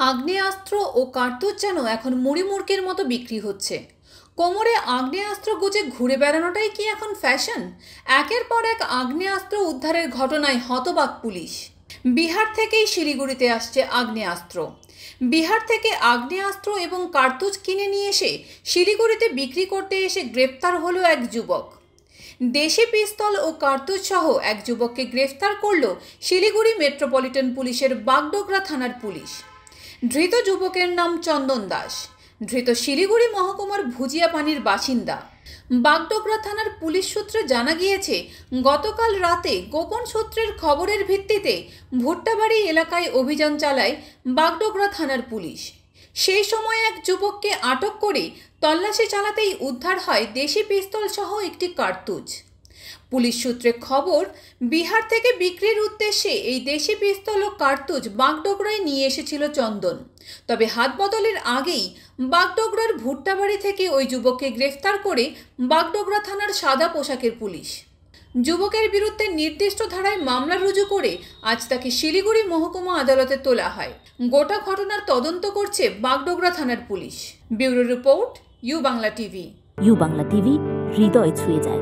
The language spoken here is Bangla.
আগ্নেয়াস্ত্র ও কার্তুজ যেন এখন মুড়িমুড়কির মতো বিক্রি হচ্ছে। কোমরে আগ্নেয়াস্ত্র গুজে ঘুরে বেড়ানোটাই কি এখন ফ্যাশন? একের পর এক আগ্নেয়াস্ত্র উদ্ধারের ঘটনায় হতবাক পুলিশ। বিহার থেকেই শিলিগুড়িতে আসছে আগ্নেয়াস্ত্র। বিহার থেকে আগ্নেয়াস্ত্র এবং কার্তুজ কিনে নিয়ে এসে শিলিগুড়িতে বিক্রি করতে এসে গ্রেপ্তার হলো এক যুবক। দেশি পিস্তল ও কার্তুজ সহ এক যুবককে গ্রেফতার করল শিলিগুড়ি মেট্রোপলিটন পুলিশের বাগডোগরা থানার পুলিশ। ধৃত যুবকের নাম চন্দন দাস। ধৃত শিলিগুড়ি মহকুমার ভুজিয়াপানির বাসিন্দা। বাগডোগরা থানার পুলিশ সূত্রে জানা গিয়েছে, গতকাল রাতে গোপন সূত্রের খবরের ভিত্তিতে ভুট্টাবাড়ি এলাকায় অভিযান চালায় বাগডোগরা থানার পুলিশ। সেই সময় এক যুবককে আটক করে তল্লাশি চালাতেই উদ্ধার হয় দেশি পিস্তল সহ একটি কার্তুজ। পুলিশ সূত্রে খবর, বিহার থেকে বিক্রির উদ্দেশ্যে এই দেশি পিস্তল ও কার্তুজ বাগডোগরায় নিয়ে এসেছিল চন্দন। তবে হাত বদলের আগেই বাগডোগরার ভুট্টাবাড়ি থেকে ওই যুবককে গ্রেফতার করে বাগডোগরা থানার সাদা পোশাকের পুলিশ। যুবকের বিরুদ্ধে নির্দিষ্ট ধারায় মামলা রুজু করে আজ তাকে শিলিগুড়ি মহকুমা আদালতে তোলা হয়। গোটা ঘটনার তদন্ত করছে বাগডোগরা থানার পুলিশ। Bureau report, U Bangla TV. U Bangla TV, হৃদয় ছুঁয়ে যায়।